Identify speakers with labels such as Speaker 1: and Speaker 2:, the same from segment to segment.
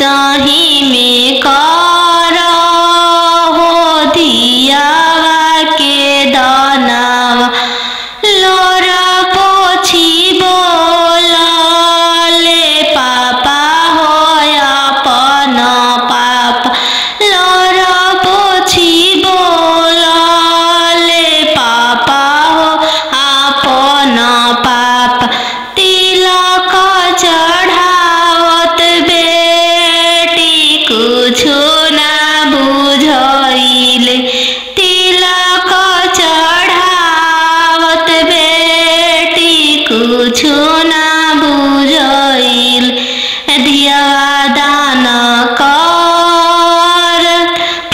Speaker 1: सही में कर हो दियावा के दानावा लोरा पोछी बोलले पापा हो अपन पापा लोरा पोछी बोलले पापा हो अपन पापा तिलक चढ़ावत बेटी कुछो ना बुझाइले तिलक चढ़ावत बेटी कुछो ना बुझाइले दियावा दान कर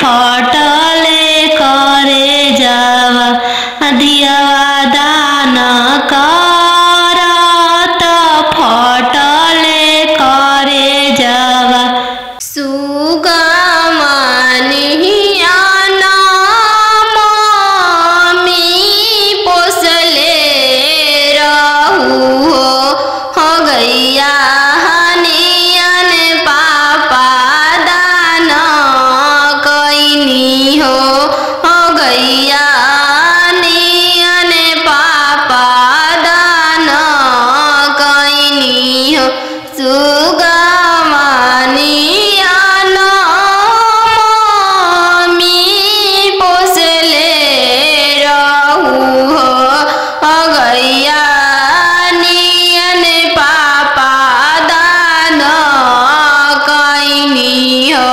Speaker 1: फटले करे जावा दियावा दान कर त फटले करे जावा सुगमनिया मम्मी पोसले रहू हो गैया हनियन पापा दान कैनी हो गैया हनियन पापा दान कैनी हो सुगमनिया मम्मी पोसले रहू हो गैया नियन पापा दान कैनी हो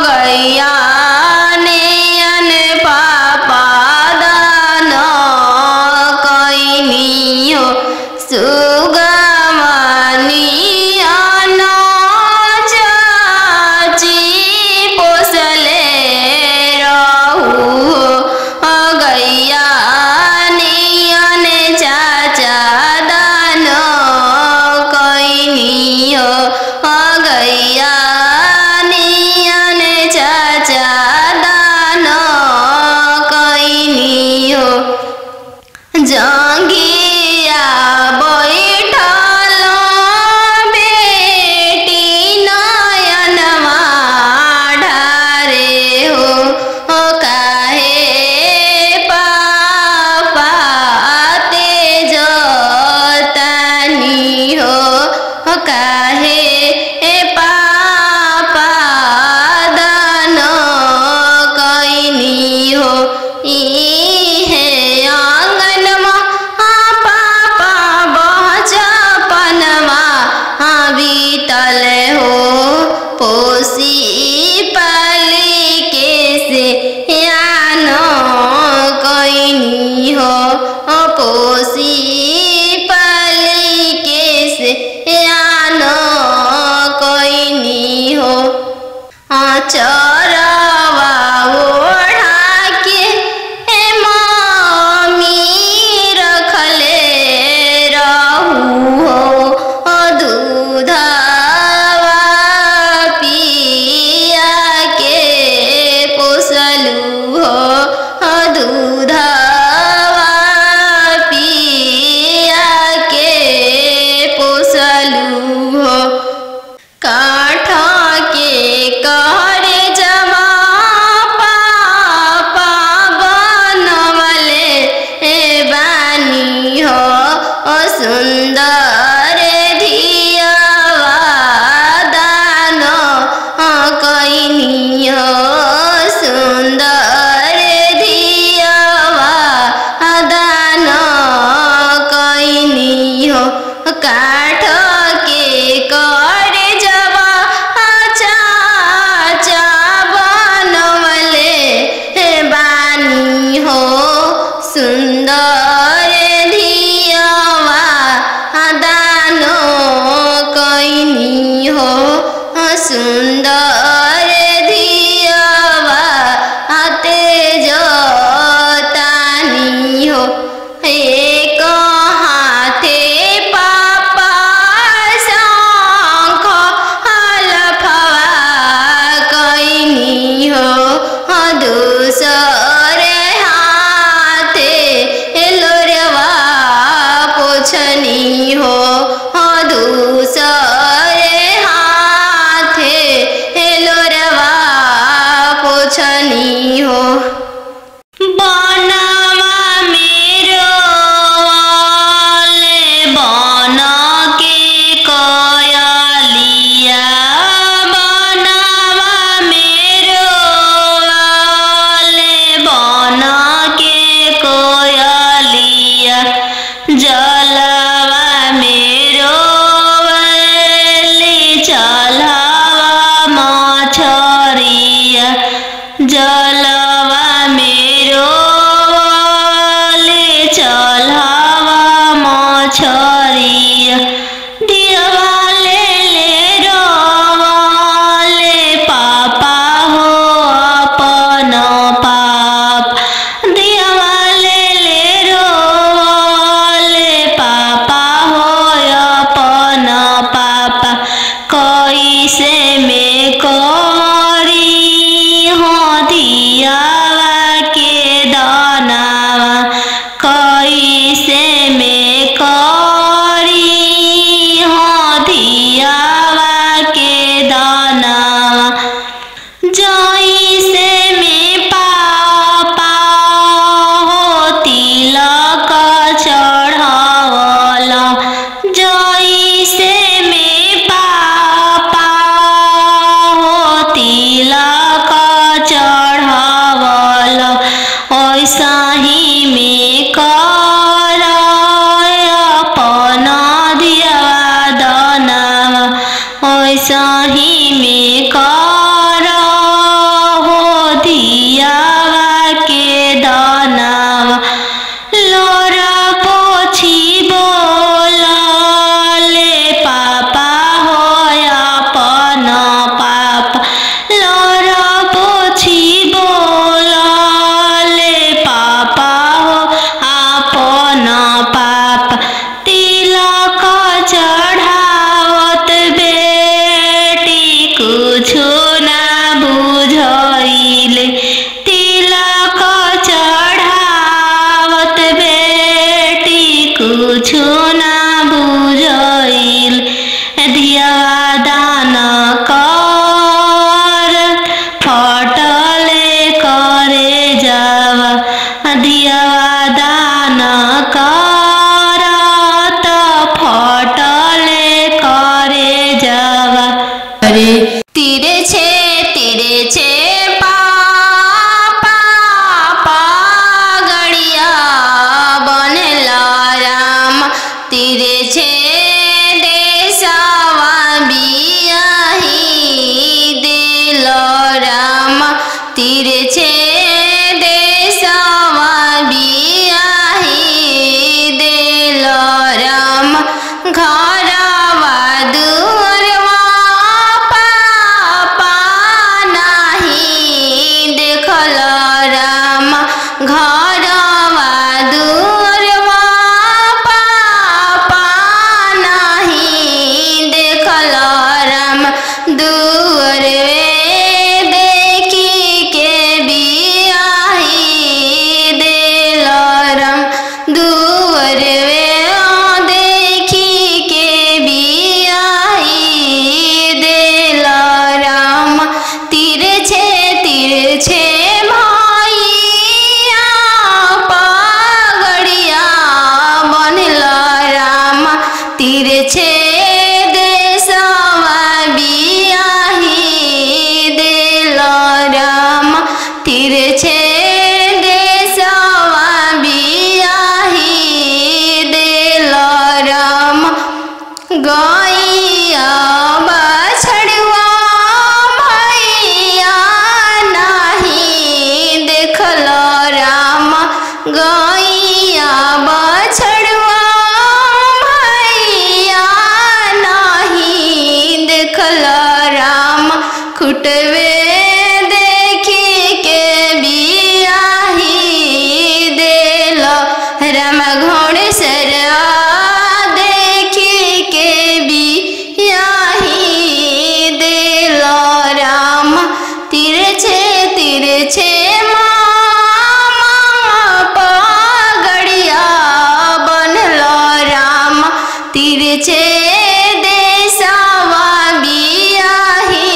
Speaker 1: गैया नियन पापा दान कैनी हो सुगमनिया चाची पोसले रहू हो गैया नियन चाचा दान कैनी हो गैया नियन चाचा दान कैनी हो जंगिया बैठल बेटी नयनमा ढारे हो काहे पापा तेज तानी हो काहे पापा दान कैनी हो इहे आंगनमा पापा बचपनमा बीतल हो पोसी पाली के से यान कैनी हो पोसी पाली के से यान कैनी हो चरवा ओढ़ा के मम्मी रखले रहू हो दूधवा पिया के पोसलू हो दूधवा पिया के पोसलू हो काठ के कहरे जमा पापा बनवले बानी हो सुंदर धियावा दान कैनी हो सुंदर धियावा दान कैनी हो काठ के करे जवा चाचा बनवले बानी हो सुंदर धियावा दान कैनी हो सुंदर धियावा तेज तानी हो एक हाथे पापा शंख हलफवा कैनी हो दूसरे हाथे लोरवा पोछनी हो दूसरे हाथे ऐसा ही में कर अपन दियावा दानवा, ऐसा ही में कर हो दियावा के दानवा। लोरा पोछी बोलले पापा हो अपन पापा, लोरा पोछी बोलले पापा हो अपन पापा। तिलक चढ़ावत बेटी कुछु ना बुझाइले, तिलक चढ़ावत बेटी कुछु ना बुझाइले। दियावा दान कर फटले करे जावा, दियावा दान कर त फटले करे जावा। अरे तिरछे पापा गड़िया बनला राम, तिरछे देशवा बियाही दिल राम, तिरछे देशवा बियाही दिल राम। घरवा दुअरवा पापा नहीं देखल राम, घरवा दुअरवा पापा नहीं देखल राम। दुअरवे देखी के बियाही दिल राम, दुअरवे देखी के बियाही दिल राम। तिरछे भैया पगड़िया बनला राम, तिरछे देशवा बियाही दिल राम, तिरछे देशवा बियाही दिल राम। गैया बछड़ुआ भैया नहीं देखल राम, गैया बछड़ुआ भैया नहीं देखल राम। खुटवे देखी के बियाही दिल राम, घोड़सरवा देखी के बियाही दिल राम। तिरछे मामा पगड़िया बनला राम, तिरछे देशवा बियाही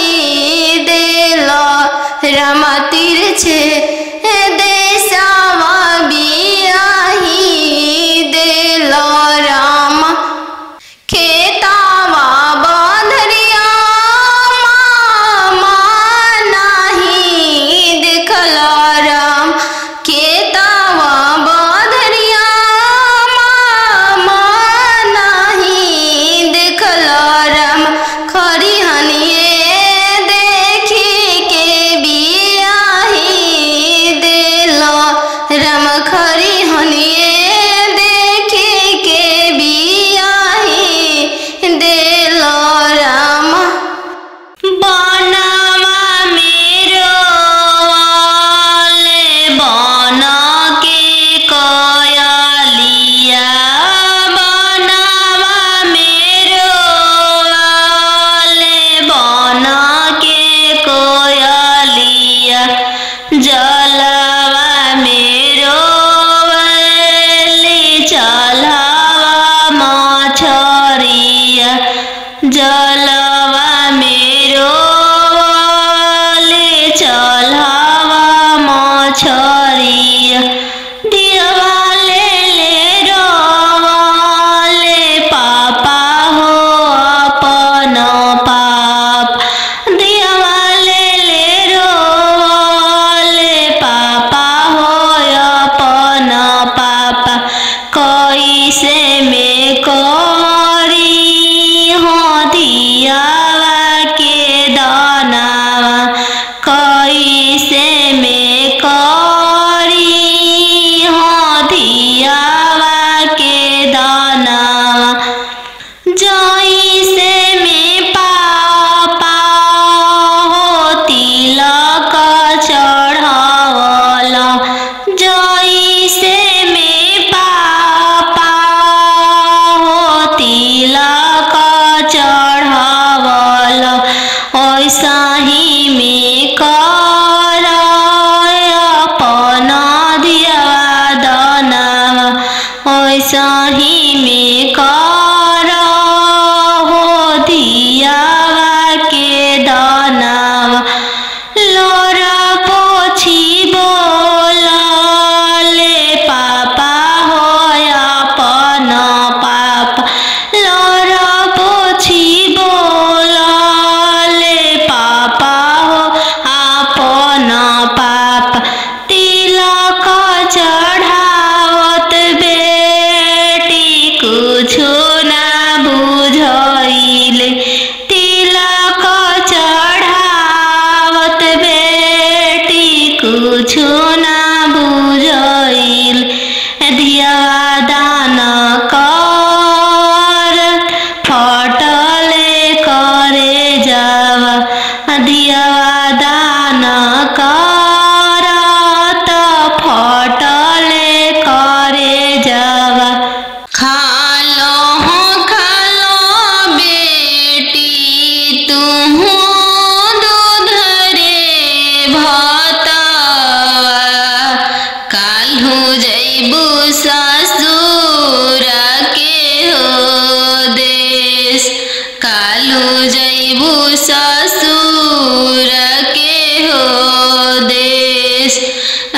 Speaker 1: दिल राम, तिरछे देशवा बियाही दिल राम। खेतावा बंधरिया मामा नहीं देखल राम, खेतावा बंधरिया मामा नहीं देखल राम। खरिहनिए देखी के बियाही दिल राम, खरिहनिए देखी के बियाही दिल राम। बनवा मेरो वाले बन के कयलिया, बनवा मेरो वाले बन के कोयलिया। जलवा मेरो वाले चलवा मछरिया, जलवा मेरो वाले चलवा मछरिया। दियावा ले रोवाले पापा हो अपन पाप, दियावा ले रोवाले पापा हो दियावा के दानावा जइसे में पापा हो तिलक चढ़ावला जइसे में पापा हो तिलक चढ़ावला ओइसा ही में कर अपन दियावा दानावा ओइसा ही में कर हो दियावा के दानावा लोर पोछी बोलले पापा हो अपन पाप लोर पोछी बोलले पापा हो अपन पाप तिलक चढ़ावत बेटी कुछु ना बुझइले तिलक चढ़ावत बेटी कुछु ना बुझइले दियावा दान कर फटले करे जावा दियावा दान कर त फटले करे जावा खालो बेटी तुहू दूध रे भतवा काल्हू जइबू ससुर के हो देश काल्हू जइबू ससुर के हो देश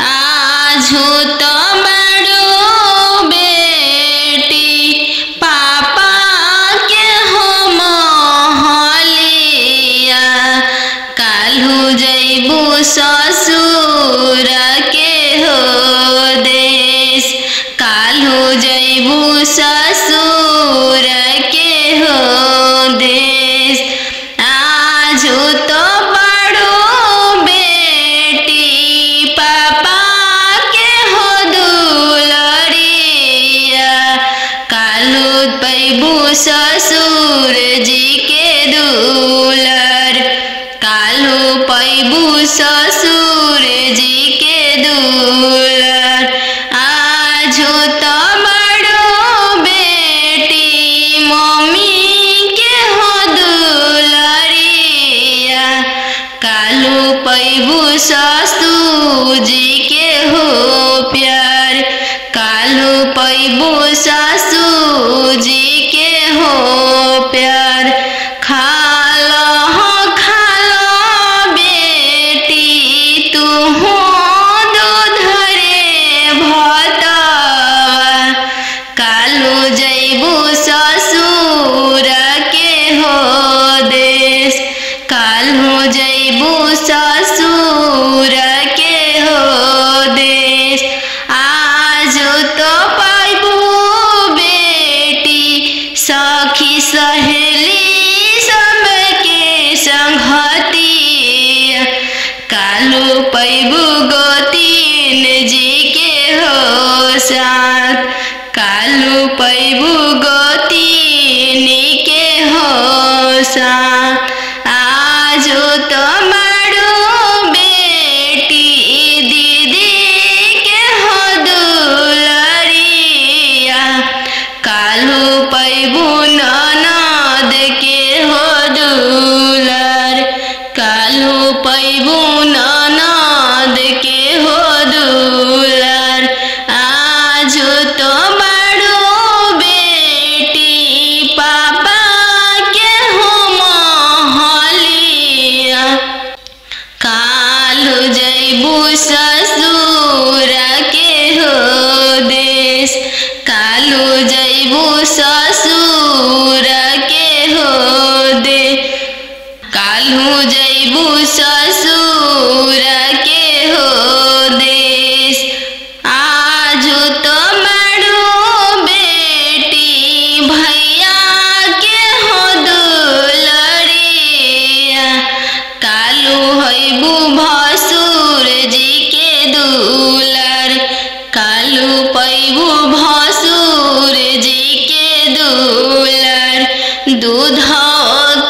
Speaker 1: आजू तो बड़ो बेटी पापा के हो महलिया काल्हू जइबू ससुर के हो देश काल्हू जइबू ससुर के हो देश आजू तो बड़ो बेटी पापा के हो दुलरिया काल्हू पैबू ससुर जी के दुलर काल्हू पैबू ससुर जी के दुलर आजू तो बड़ो बेटी मम्मी के हो दुलरिया काल्हू पैबू ससुर जी के हो प्यार काल्हू पैबू ससुर जी के हो प्यार खालो बेटी तुहू दूध रे भतवा काल्हू जइबू ससुर के हो देश काल्हू जइबू ससुर के हो देश आजू तो पाइबू बेटी सखी सहेली सबके संगतिया काल्हू पैबू गोतीन जी के हो साथ काल्हू पैबू गोतीन के हो साथ आजू तो बड़ो बेटी दीदी के हो दुलरिया काल्हू पैबू ननद के हो दुलर काल्हू पैबू ननद के हो दुलर आजू तो बड़ो बेटी पापा के हो महलिया काल्हू जइबू ससुर के हो देश काल्हू जइबू ससुर के हो दे काल्हू जइबू ससुर के हो देश आजू तो बड़ो बेटी भैया के हो दुलरिया काल्हू हइबू भसुर जी के दुलर काल्हू कालू पैबू भसुर जी के दुलर दूध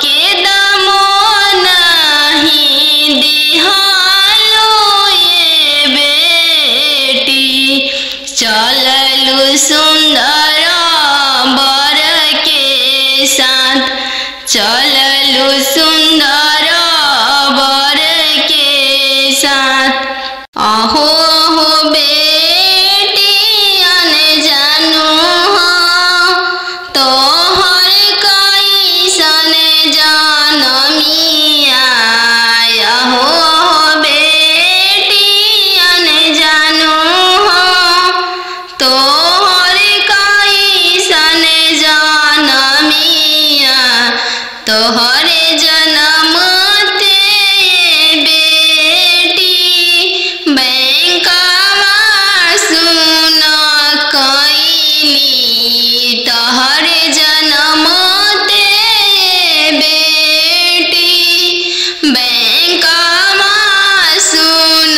Speaker 1: के दामो नहीं दिहालो ये बेटी चललू सुंदर बर के साथ चललू सुंदर बर के साथ अहो हो बेटियन जानू तोहर कैसन जनमिया अहो बेटियन जानू तोहर कैसन जनमिया तोहरे जन्म ते बेटी बैंकवा सुन कैली तोहरे जन्म ते बेटी बैंकवा सुन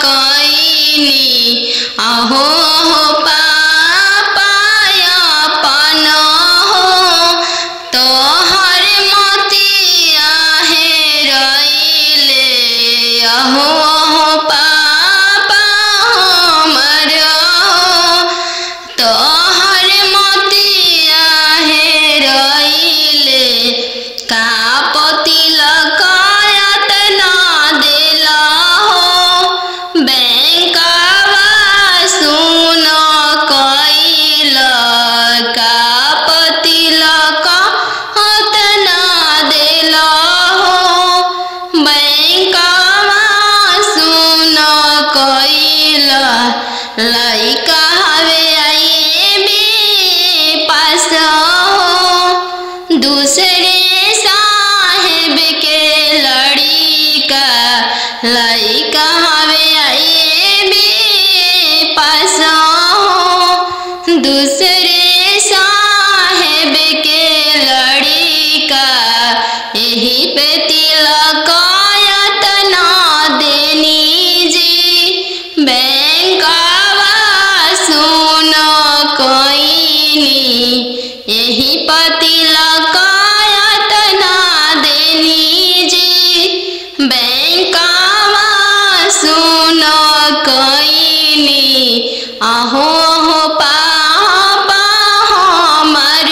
Speaker 1: कैली अहो हो पापा अपन हो तोहर मोतिया हेरैले अहो हो पापा हमर तोहर मोतिया हेरैले कापति लकायत ना देला हो बैंकवा सुन कैल कापति लकायत ना देला हो बैंकवा सुन कैल लइका हवे आइबे पास हो दूसरे साहेब के लड़िका लइका हवे आइबे पास हो दूसरे साहेब के लड़िका यही पे तिलकायत ना देनी जी बैंकवा सुन कैनी यही पति लकायत ना देनी जी बैंकवा सुन कैनी अहो हो पापा हमर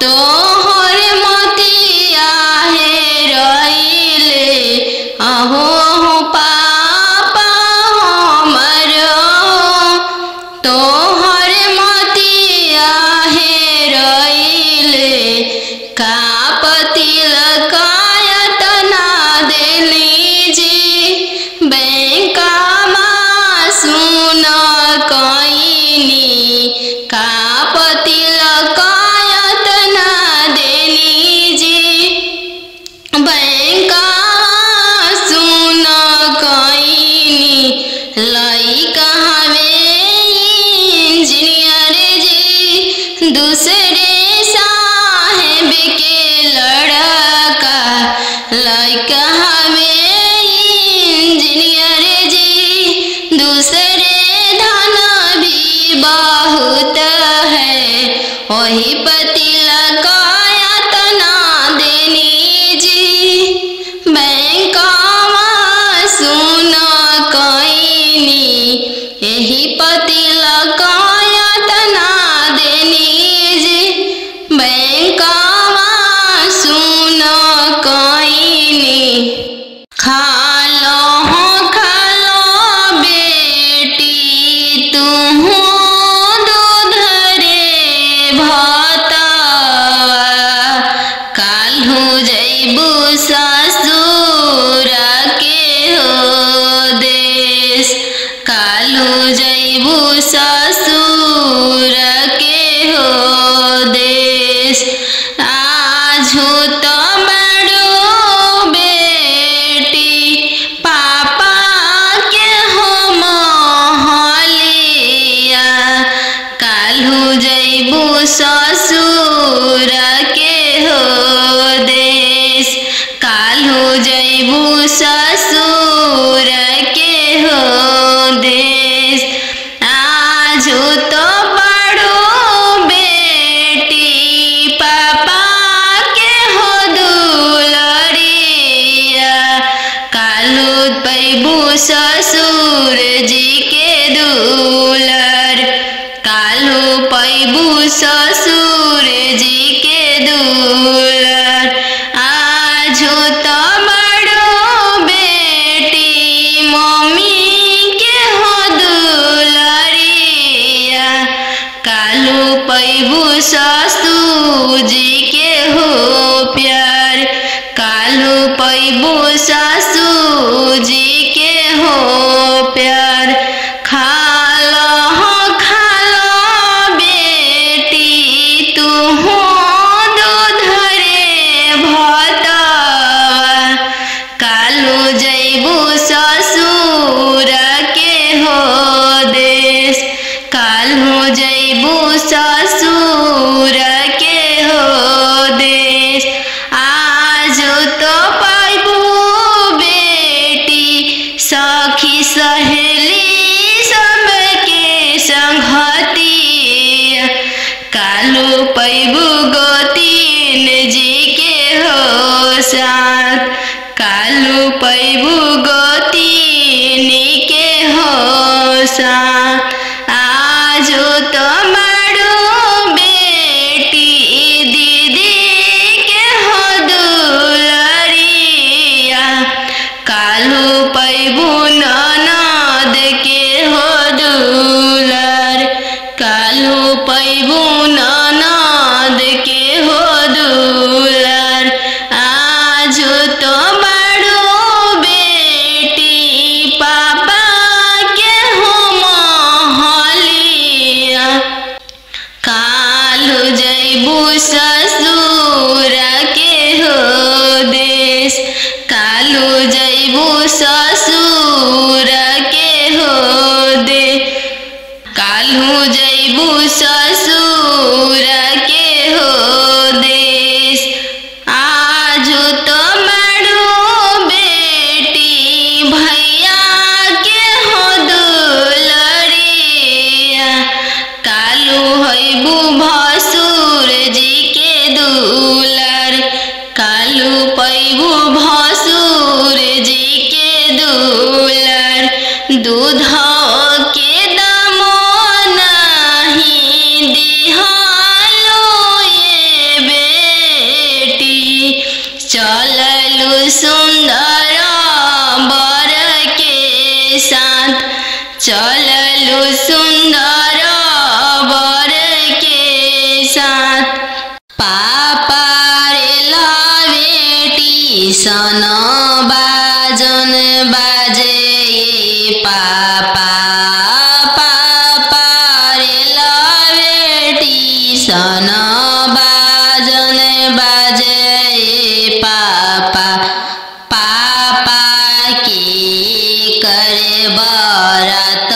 Speaker 1: तोहर मोतिया हेरैले अहो हो पापा हमर तोहर मोतिया हेरैले कापति लकायत ना देली जी बैंकवा सुन कैनी कापति लकायत ना देली जी बैंकवा सुन कैनी लइका हवे इंजीनियर जी दूसरे साहेब के लड़का लइका हवे इंजीनियर जी दूसरे धन भी बहुत है वही पति लकायत ना देनी जी बैंकवा सुन कैनी यही पति लकायत ना देनी जी बैंकवा सुन कैनी खालो बेटी तुहू दूध रे भतवा काल्हू जैबू ससुर के हो देश काल्हू जैबू ससुर के हो देश आजू तो बड़ो बेटी पापा के हो महलिया काल्हू जैबू ससुर के हो देश काल्हू जैबू ससुर के हो देश काल्हू जैबू ससुर के हो देश आजू तो मारू बेटी भैया के हो दुलरिया कालू होइबू भसुर जी के दुलर कालू पैबू भसुर जी के दुलर दूध के दामो नहीं दिहालो ये बेटी चललू सुंदर बर के साथ चललू सुंदर बर के साथ पापा रे ला बेटी सन बाजन बाजे पापा पापा रे ला बेटी सन बाजन बाजे पापा पापा की करे बरात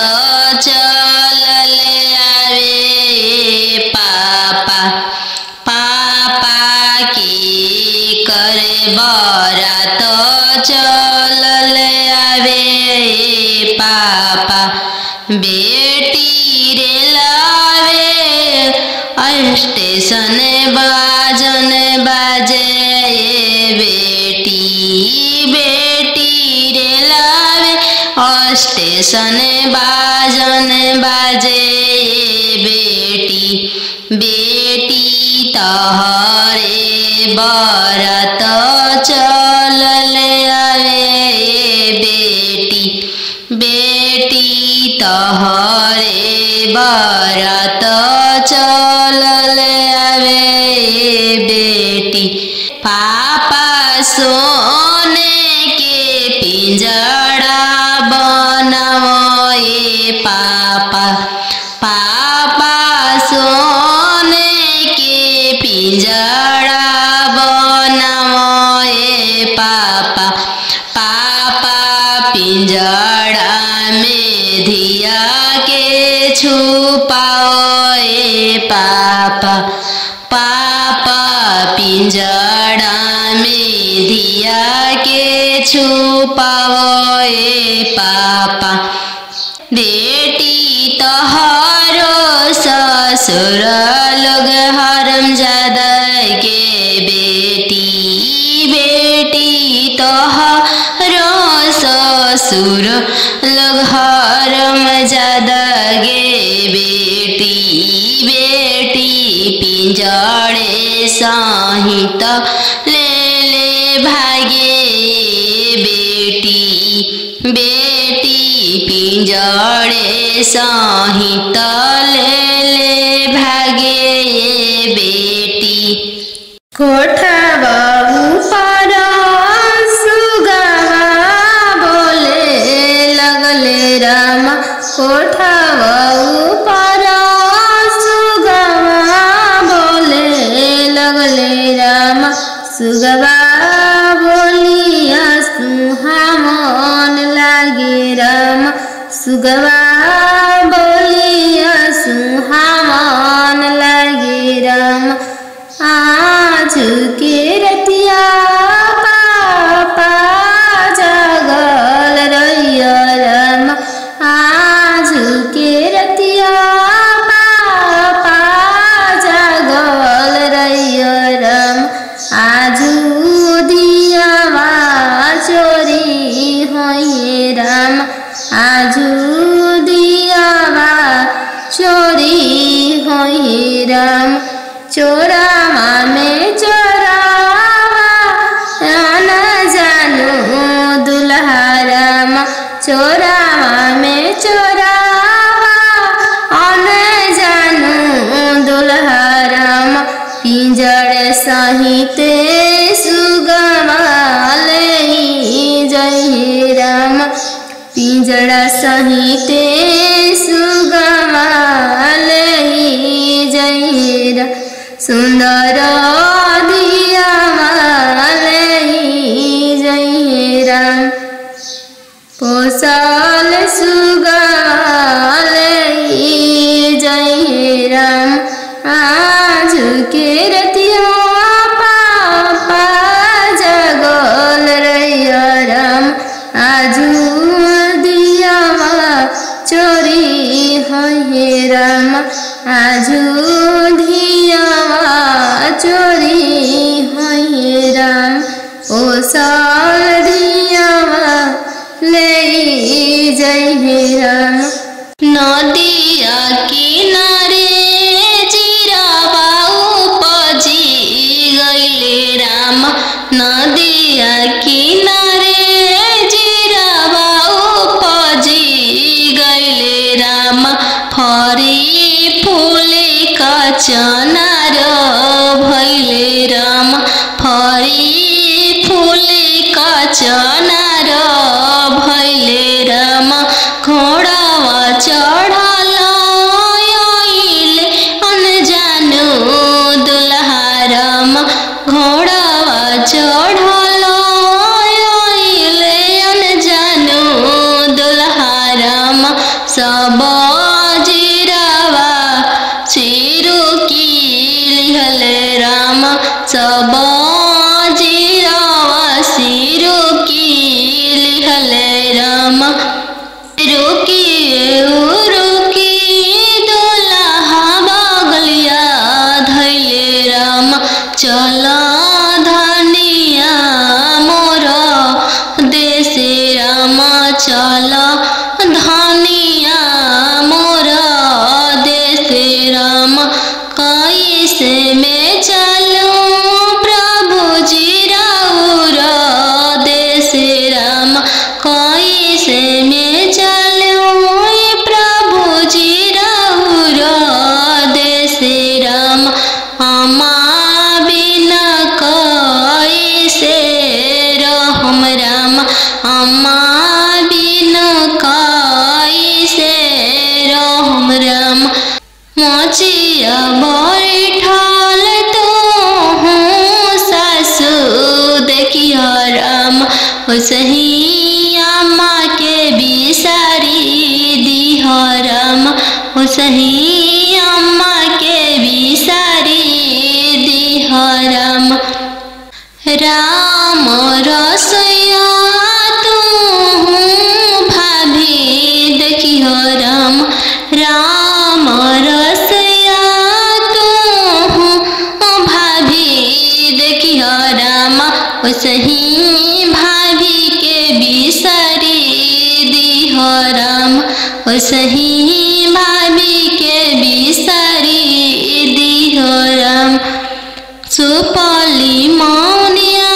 Speaker 1: चलल आवे पापा पापा की करे बरात चलल आवे पापा बेटी रे लावे स्टेशन बाजन बाजे बेटी बेटी रे लावे स्टेशन बाजन बाजे बेटी बेटी तहरे बरात चलल आवे बेटी बेटी तहरे बरात चलल आवे बेटी पापा सोने के पिंजड़ा बनाओ पापा पापा सोने के पिंजड़ा बनाओ पापा पापा पिंजड़ा में धिया के छुपाओ पापा पापा पिंजड़ा में धिया के छुपाओ पापा बेटी तोहरो ससुर लोग हरमजादा के बेटी बेटी तोहरो ससुर लोग हरमजादा गे बेटी बेटी पिंजड़े सहित ले ले भागे बेटी बेटी पिंजड़े सहित ले ले भागे बेटी
Speaker 2: कोठवा ऊपर सुगवा बोले लगले राम कोठवा ऊपर सुगवा बोले लगले राम सुगवा बोलिया सुहावन लागे राम सुगवा बोलिया सुहावन लागे राम आज के रतिया पापा जागल रहिया राम आज के रतिया पापा जागल रहिया राम आजू दियावा चोरी होइए राम आजू दियावा चोरी होइए राम चोरावा में चोरावा न जानू दुल्हा राम चोरावा में चोरावा न जानू दुल्हा राम पिंजड़ सहित सुगवा ले जय राम पिंजड़ा सहित सुगवा ले जय राम सुंदर राम आजू धियावा चोरी होइए राम ओ साधियावा ले जइहे राम
Speaker 1: नदिया किनारे जीरावा उपजी गइले राम नदिया किनारे जीरावा उपजी गइले राम फरी फूले कचनार भइले राम फरी फूले कचनार भइले राम घोड़ावा चढ़ल आइले अनजानु दुल्हा राम घोड़ावा चढ़ल आइले अनजानु दुल्हा राम सब जीरावा सिरु की लिहले राम सब जीरावा सिरु की लिहले राम रुकिए रुकी दुल्हा बगलिया धैले राम चल धनिया मोर देशे राम चल धनिया मोर देशे राम कैसे में चलूं प्रभु जी राउर देशे राम कैसे में चलूं प्रभु जी राउर देशे राम अम्मा बिना कैसे रहम राम अम्मा बिना कैसे रहम राम मोचिया बैठल तो हूँ सासु देखिया राम सही अम्मा के बिसारी दिह राम सही अम्मा के बिसारी दिह राम राम रसोइया तू भाभी देखिह राम राम रसोइया तू भाभी देखिह राम सही भाभी के बिसारी दिह राम सही भाभी के बिसारी दिह राम सुपली मौनिया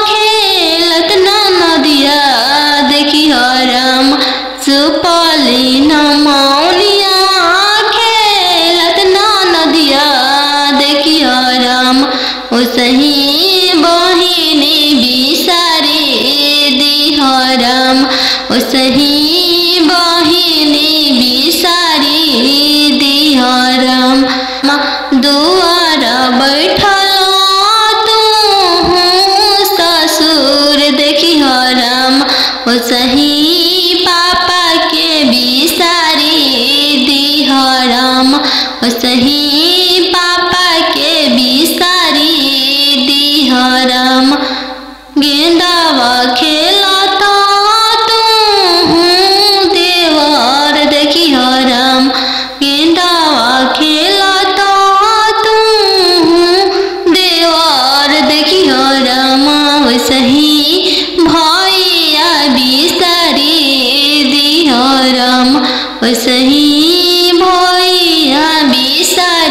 Speaker 1: खेलत नदिया देखिह राम सुपली न मौनिया खेलत नदिया देखिह राम सही बहिनी बिसारी दिह राम सही बहिनी बिसारी दिह राम दुआर बैठल तू ससुर देखिह राम सही पापा के बिसारी दिह राम सही पापा के बिसारी दिह राम गेंदावा खेलता तू देवर देखिह राम गेंदावा खेलता तू देवर देखिह राम सही भैया बिसारी दिह राम सही भैया बिसारी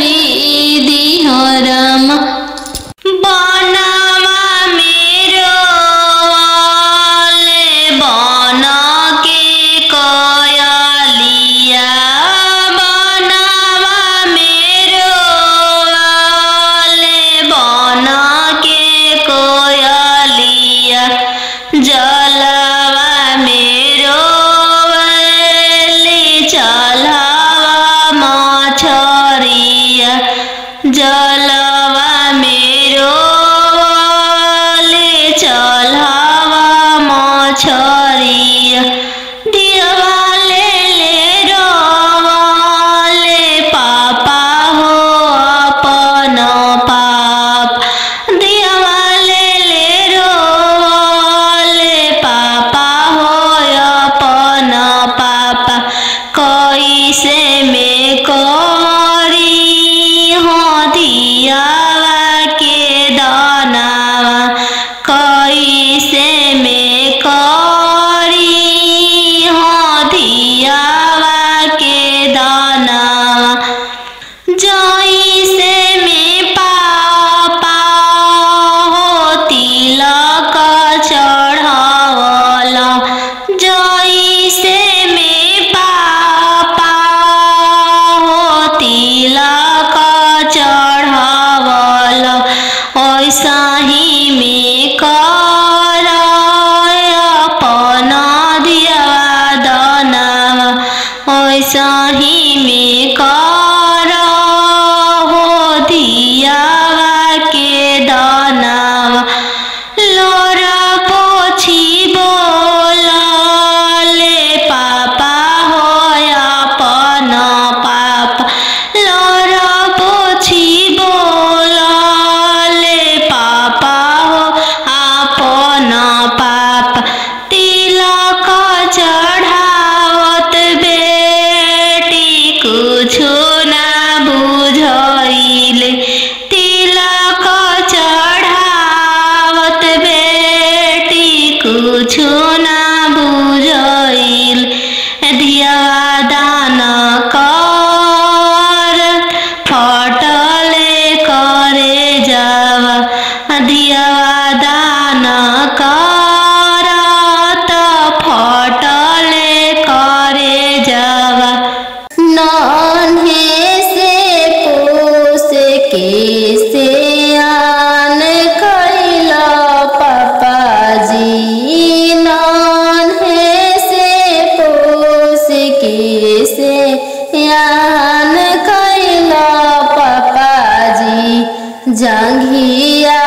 Speaker 2: जंघिया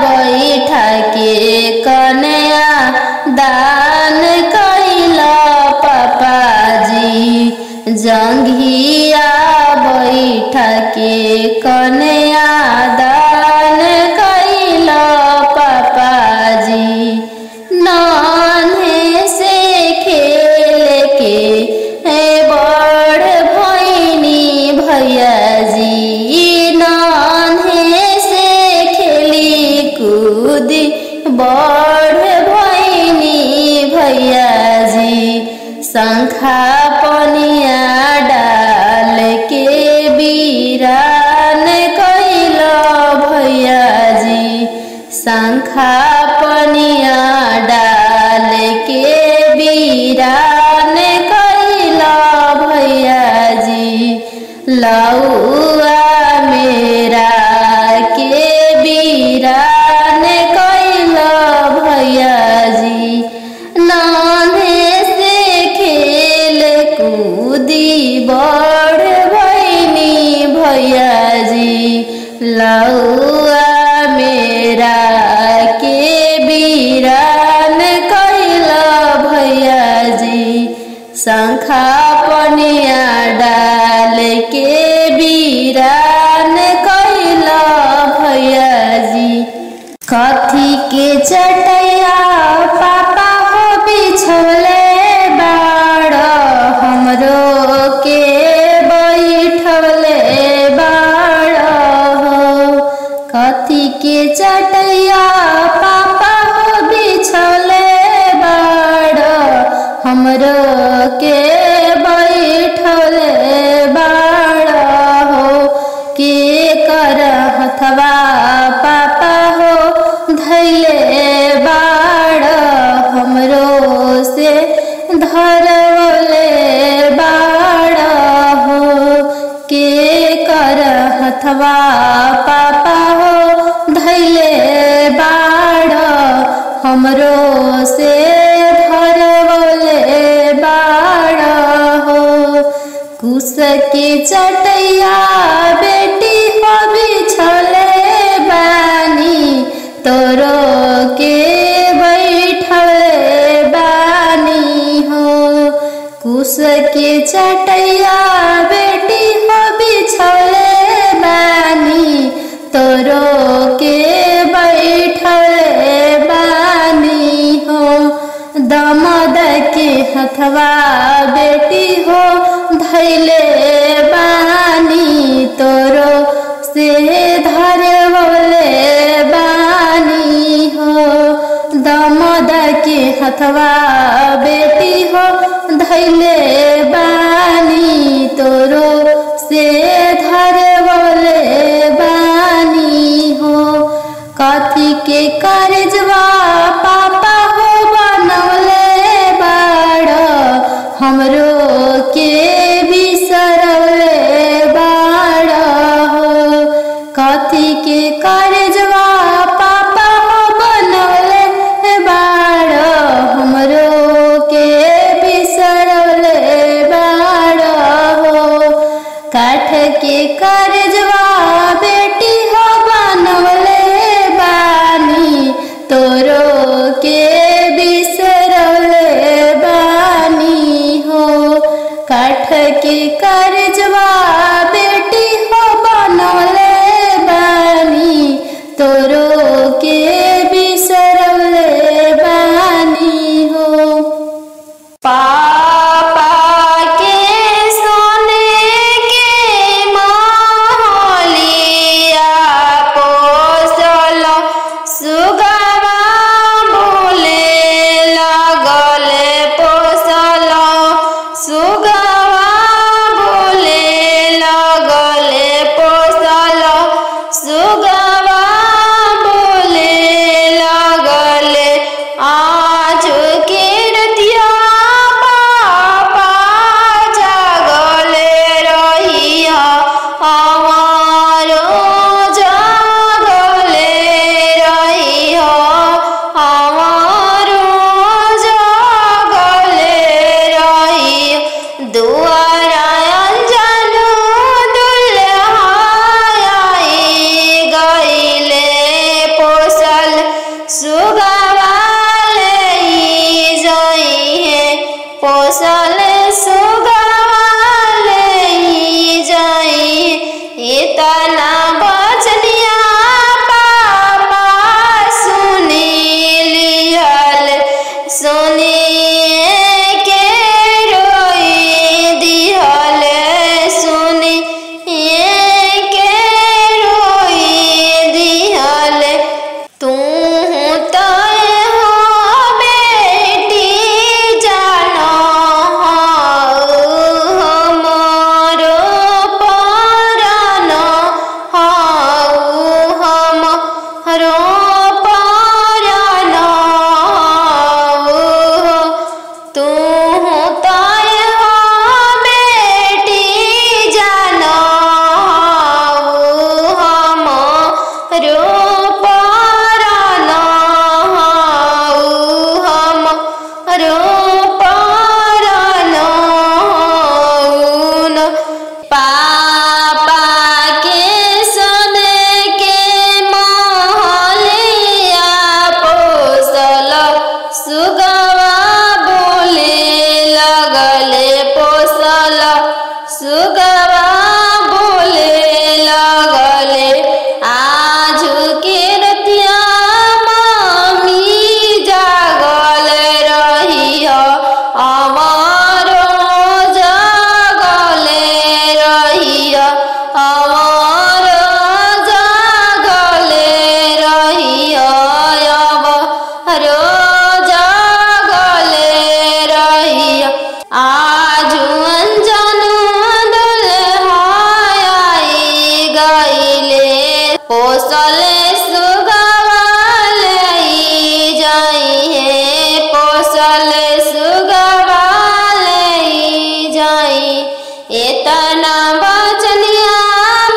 Speaker 2: बैठा के कन्या दान कैला पापाजी जंघिया बैठा के कन्या दान कैला पापाजी नान्हे से खेल के बड़ भैनी भैया जी नान्हे से खेली कूदी बड़ भैनी भैया जी शंखा पनिया डाल के वीरान कैला भैया जी शंखा पनिया डाल के वीरान कैला भैया जी लौआ मेरा के वीरान कैला भैया जी नान्हे से खेल कूदी बड़ भैनी भैया जी लौआ मेरा के वीरान कैला भैया जी शंखा पनिया डाल के वीरान कैला भैया जी कथी के चटैया पापा हो बिछले बाड़ हमरो के बैठले बाड़ हो कथी के चटैया पापा हो बिछले बाड़ हमरो के बैठले बाड़ हो के कर हथवा पापा हो धैले बाड़ हमरो से धरवले बाड़ हो के कर हथवा पापा हो धैले बाड़ हमरो से धरवले बाड़ हो कुश के चटैया बेटी हो बिछले बानी तोरो के बैठले बानी हो कुश के चटैया बेटी हो बिछले बानी तोरो के बैठले बानी हो दमद के हथवा बेटी हो धैले बानी तोरो से धरवले बानी हो दमद के हथवा बेटी हो धैले बानी तोरो से धरवले बानी हो कथी के करजवा पापा हो बनवले बाड़ हमरो के बिसरवले बाड़ हो कथी के करजवा पापा हो बनवले बाड़ हमरो के बिसरवले बाड़ हो काठ के करजवा बेटी हो बनवले बानी तोरो के बिसरवले बानी हो काठ के करजवा बेटी हो बनवले बानी तोरो के बिसरवले बानी हो पापा के सोने के महलिया पोस पापा के सने के महलिया पोसल सुगवा बोले लगले पोसल सुगवा बोले लगले आज के रतिया मामी जागल रही हमारो जागले रही हमारो जागले रही हमारो जागले रही आज अनजान पोसले सुगवाले जाई है पोसले सुगवाले जाई इतना बचनिया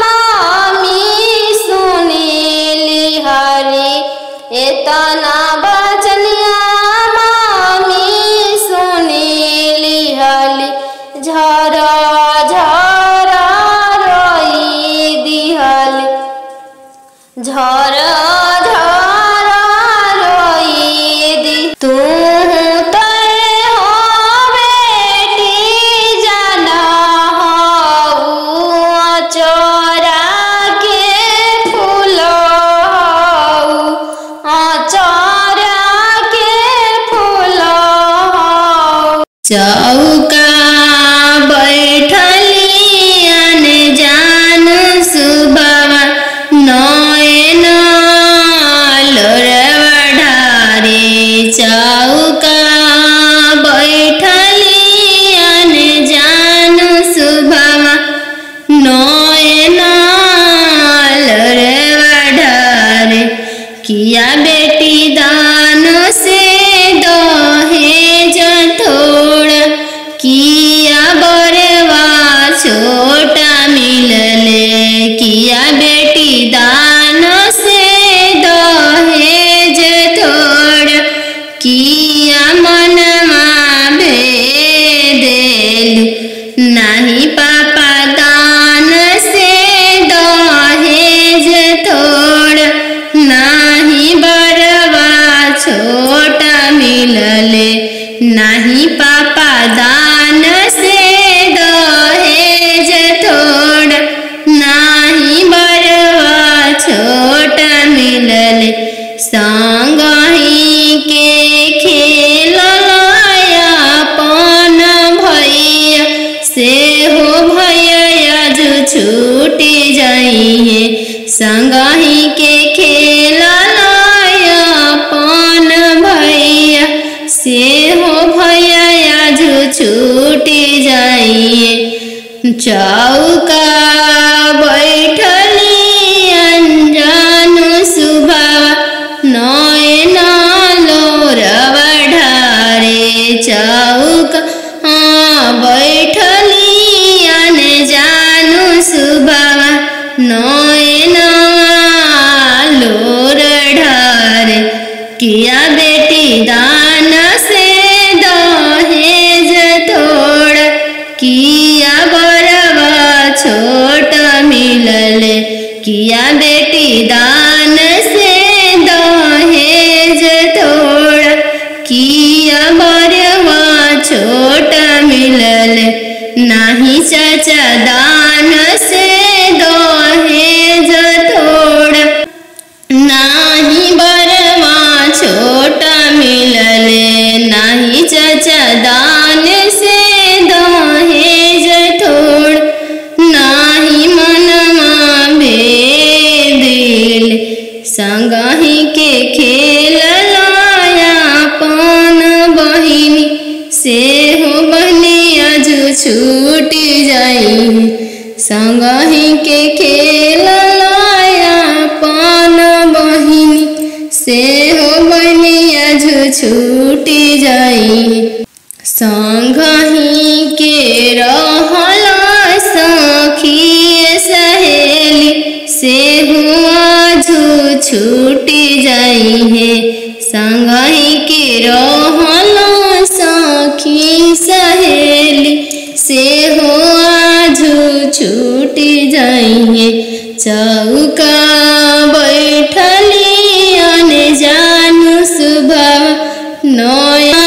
Speaker 2: मामी सुनीली हरी इतना बचनिया मामी सुनीली हरी झरा झरा रोई दिहली झरा झरा रोई दी तू तय हो बेटी जाना हो चोरा के फूल हो चोरा के फूल हो चौका बैठली अनजान सुबह नयन लोरवढ़ारे चौका बैठली अनजान सुबह नयन लोरवढ़ारे किया बेटी दान से दहेज थोड़ा किया बरवा छोटा मिलले किया बेटी दान से दहेज थोड़ा किया मनमा भेदेल नहीं पापा दान से दहेज थोड़ा नहीं बरवा छोटा मिलले नहीं पापा दान से दहेज थोड़ा नाही बरवा छोटा मिलले संगही के खेललाया पन भैया से हो भैया जो छूटी जाई है संगही के खेललाया पन भैया से हो भैया जो छूटी जाई है चौका बैठली अनजान सुबह नयन लोरवढ़ारे चौका बैठली अनजान सुबह नयन लोरवढ़ारे किया बेटी दान से दहेज थोड़ा किया बरवा छोटा मिलले किया बेटी दान से दहेज थोड़ा किया बरवा छोटा मिलले नहीं चाचा दान से दहेज थोड़ा नहीं बरवा छोटा मिलले नहीं चाचा दान से दहेज थोड़ा नाही मनमा भेदिल संगही के खेल लाया पन बहिनी से हो बहनिया जो छूटी जाई संगही के खेल लाया पन बहिनी से हो बहनिया जो छूटी जाई संगही के रहला सखी सहेली से हुआ छूटी जाई है संगही के रहला सखी सहेली से हो आज छूट जाइए। चौका बैठली अनजानु स्वभाव नया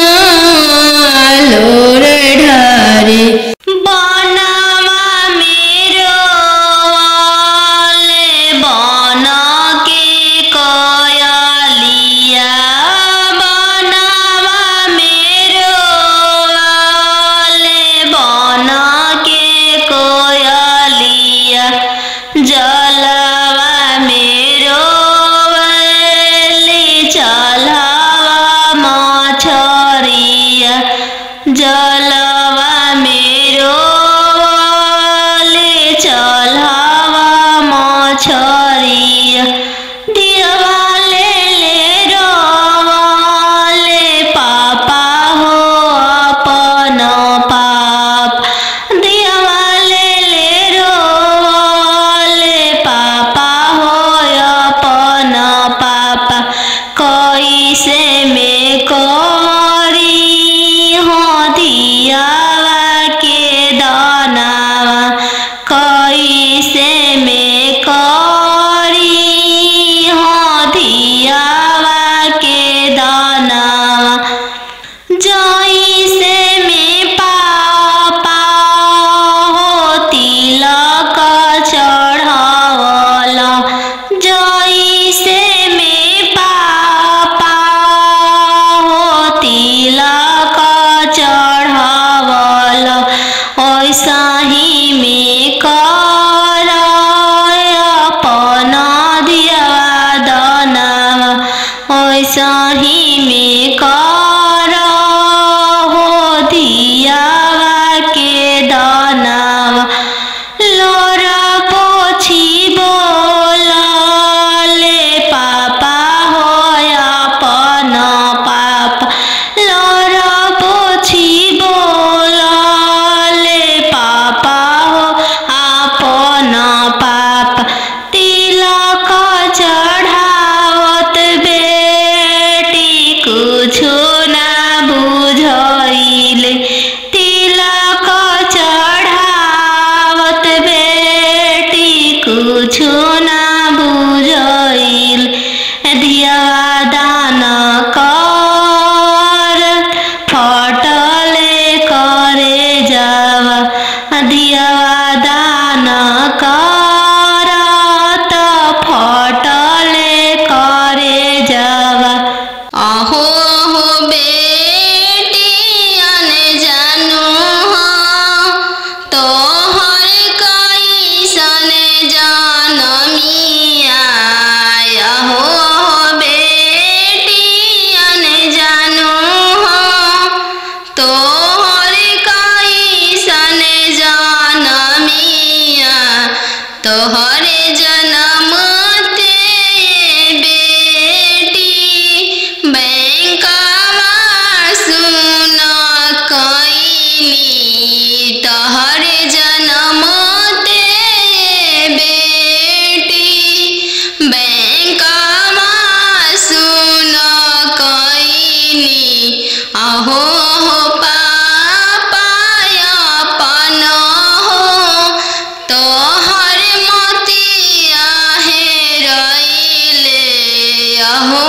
Speaker 2: लोर ढारे।
Speaker 1: बनवा मेरो वाले बन के कयलिया, बनवा मेरो वाले बन के कोयलिया, जलवा मेरो वाले चलवा मछरिया, जलवा मेरो वाले चलवा मछरिया, दिवाले ले रोवाले पापा हो अपन पाप, दिवाले ले रोवाले पापा हो अपन पापा, कैसे में करी हो दियावा के दानावा, कैसे में करी हो दियावा के दानावा, जैसे में पापा हो तिलक चढ़ावला, जैसे में पापा हो तिलक चढ़ावला, वैसा ही में कर अपन दियावा दानावा, वैसा ही में कर हो दियावा के दानावा, लोरा पोछी बोलाले पापा हो अपन पापा, लोरा पोछी बोलाले पापा हो अपन पापा, तिलक चढ़ावत बेटी कुछु ना बुझाइले, तिलक चढ़ावत बेटी कुछु ना बुझाइले, दियावा दान कर फटले करे जावा, दियावा दान कर त फटले करे जावा।
Speaker 2: अहो हो बेटी अनजानु हो तोहर कैसन जनमिया, अहो हो बेटी अनजानु हो तोहर कैसन जनमिया, तोहर जन्म ते बेटी बैंकवा सुन कैली, तोहर जन्म ते बेटी बैंकवा सुन कैली। अहो हो पापा अपन हो तोहर मोतिया हेरैले, अहो